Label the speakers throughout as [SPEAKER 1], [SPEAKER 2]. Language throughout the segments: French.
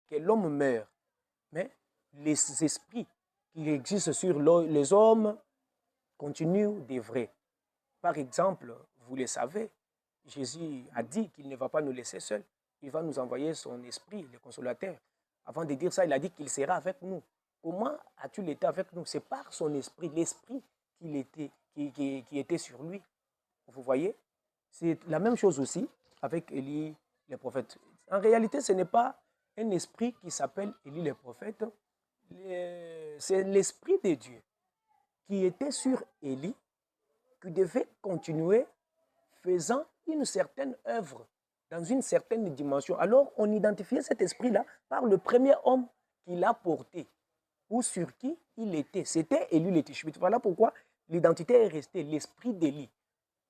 [SPEAKER 1] que l'homme meurt. Mais les esprits qui existent sur les hommes continuent d'œuvrer. Par exemple, vous le savez, Jésus a dit qu'il ne va pas nous laisser seuls. Il va nous envoyer son esprit, le consolateur. Avant de dire ça, il a dit qu'il sera avec nous. Comment a-t-il été avec nous? C'est par son esprit, l'esprit qui était sur lui. Vous voyez? C'est la même chose aussi avec Élie le prophète. En réalité, ce n'est pas un esprit qui s'appelle Élie le prophète. C'est l'esprit de Dieu qui était sur Élie, qui devait continuer faisant une certaine œuvre dans une certaine dimension. Alors, on identifiait cet esprit-là par le premier homme qu'il a porté ou sur qui il était. C'était Élie le Tishbite. Voilà pourquoi l'identité est restée l'esprit d'Élie.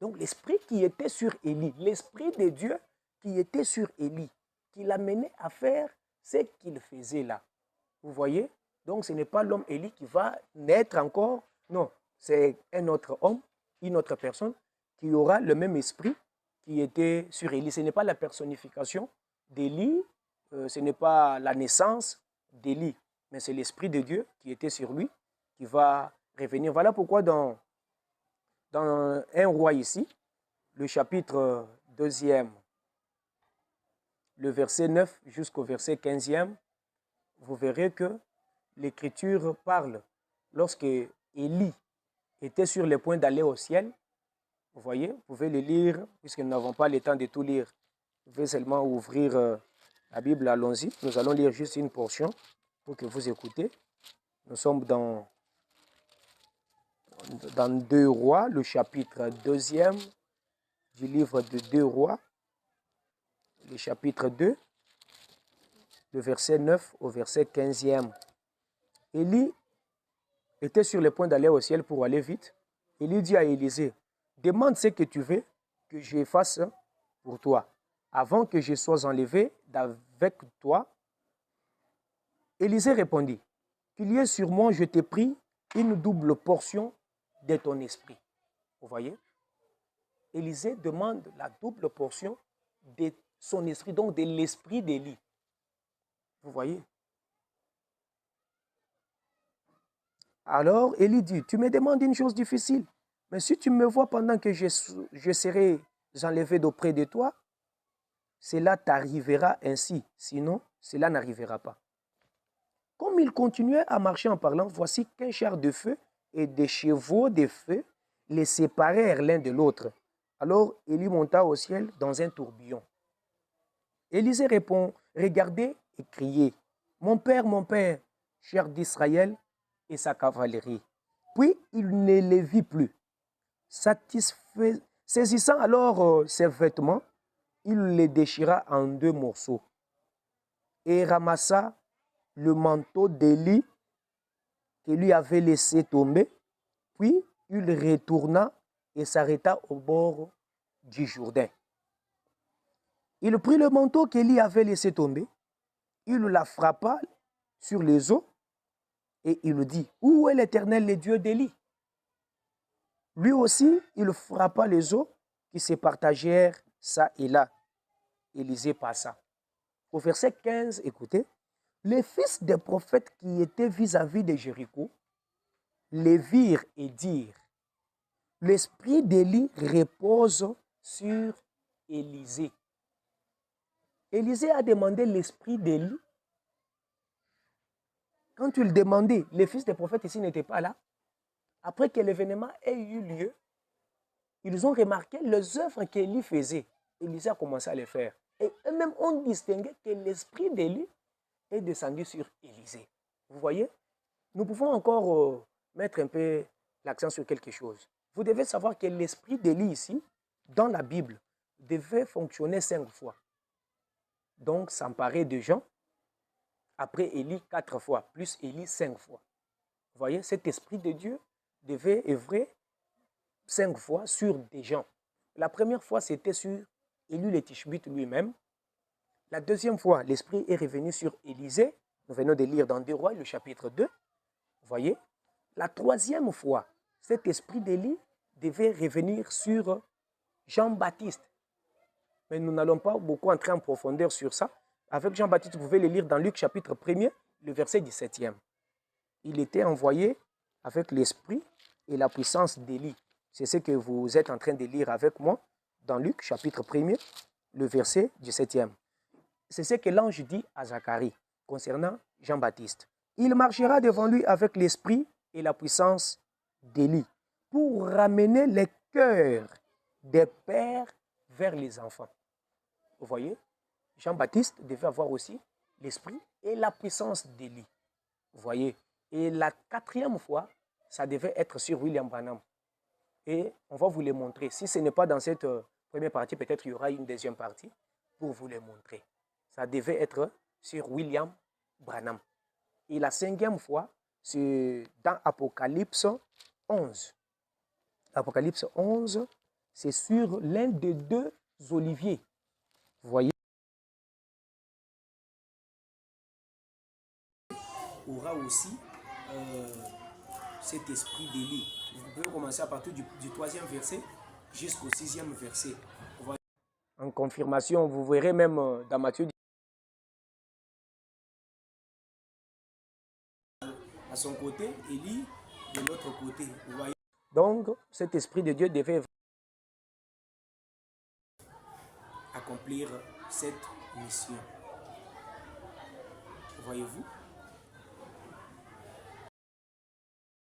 [SPEAKER 1] Donc, l'esprit qui était sur Élie, l'esprit de Dieu qui était sur Élie, qui l'amenait à faire ce qu'il faisait là. Vous voyez? Donc, ce n'est pas l'homme Élie qui va naître encore. Non, c'est un autre homme, une autre personne qui aura le même esprit qui était sur Élie. Ce n'est pas la personnification d'Élie, ce n'est pas la naissance d'Élie, mais c'est l'esprit de Dieu qui était sur lui qui va revenir. Voilà pourquoi dans un roi ici, le chapitre 2e, le verset 9 jusqu'au verset 15e, vous verrez que l'Écriture parle lorsque Élie était sur le point d'aller au ciel. Vous voyez, vous pouvez le lire, puisque nous n'avons pas le temps de tout lire. Vous pouvez seulement ouvrir la Bible, allons-y. Nous allons lire juste une portion pour que vous écoutez. Nous sommes dans 2 Rois, le chapitre 2e du livre de 2 Rois, le chapitre 2, le verset 9 au verset 15e. Élie était sur le point d'aller au ciel pour aller vite. Élie dit à Élisée, demande ce que tu veux que je fasse pour toi. Avant que je sois enlevé d'avec toi, Élisée répondit, qu'il y ait sur moi, je t'ai pris, une double portion de ton esprit. Vous voyez? Élisée demande la double portion de son esprit, donc de l'esprit d'Élie. Vous voyez? Alors, Élie dit, tu me demandes une chose difficile, mais si tu me vois pendant que je serai enlevé d'auprès de toi, cela t'arrivera ainsi, sinon cela n'arrivera pas. Comme il continuait à marcher en parlant, voici qu'un char de feu et des chevaux de feu les séparèrent l'un de l'autre. Alors Élie monta au ciel dans un tourbillon. Élisée répond, regardez et criez, mon père, char d'Israël et sa cavalerie. Puis il ne les vit plus. Saisissant alors ses vêtements, il les déchira en 2 morceaux et ramassa le manteau d'Élie que lui avait laissé tomber. Puis il retourna et s'arrêta au bord du Jourdain. Il prit le manteau qu'Élie avait laissé tomber, il la frappa sur les os et il dit, où est l'Éternel, le Dieu d'Élie? Lui aussi, il frappa les os qui se partagèrent ça et là. Élisée passa. Au verset 15, écoutez, les fils des prophètes qui étaient vis-à-vis de Jéricho les virent et dirent, l'esprit d'Élie repose sur Élisée. Élisée a demandé l'esprit d'Élie. Quand il demandait, les fils des prophètes ici n'étaient pas là. Après que l'événement ait eu lieu, ils ont remarqué les œuvres qu'Élie faisait. Élisée a commencé à les faire. Et eux-mêmes ont distingué que l'esprit d'Élie est descendu sur Élisée. Vous voyez? Nous pouvons encore mettre un peu l'accent sur quelque chose. Vous devez savoir que l'esprit d'Élie ici, dans la Bible, devait fonctionner 5 fois. Donc, s'emparer de gens, après Élie 4 fois, plus Élie 5 fois. Vous voyez, cet esprit de Dieu devait œuvrer 5 fois sur des gens. La première fois, c'était sur Élie le Tishbite lui-même. La deuxième fois, l'esprit est revenu sur Élisée. Nous venons de lire dans 2 Rois, le chapitre 2. Vous voyez? La troisième fois, cet esprit d'Élie devait revenir sur Jean-Baptiste. Mais nous n'allons pas beaucoup entrer en profondeur sur ça. avec Jean-Baptiste, vous pouvez le lire dans Luc chapitre 1er, le verset 17e. Il était envoyé avec l'esprit et la puissance d'Élie. C'est ce que vous êtes en train de lire avec moi dans Luc chapitre 1er, le verset 17e. C'est ce que l'ange dit à Zacharie concernant Jean-Baptiste. Il marchera devant lui avec l'esprit et la puissance d'Élie pour ramener les cœurs des pères vers les enfants. Vous voyez, Jean-Baptiste devait avoir aussi l'esprit et la puissance d'Élie. Vous voyez, et la quatrième fois, ça devait être sur William Branham. Et on va vous les montrer. Si ce n'est pas dans cette première partie, peut-être il y aura une deuxième partie pour vous les montrer. Ça devait être sur William Branham. Et la cinquième fois, c'est dans Apocalypse 11. Apocalypse 11, c'est sur l'un des deux oliviers. Vous voyez, aura aussi cet esprit d'Élie. Vous pouvez commencer à partir du troisième verset jusqu'au sixième verset. En confirmation, vous verrez même dans Matthieu, à son côté, Élie de l'autre côté. Vous voyez? Donc, cet esprit de Dieu devait accomplir cette mission. Voyez-vous?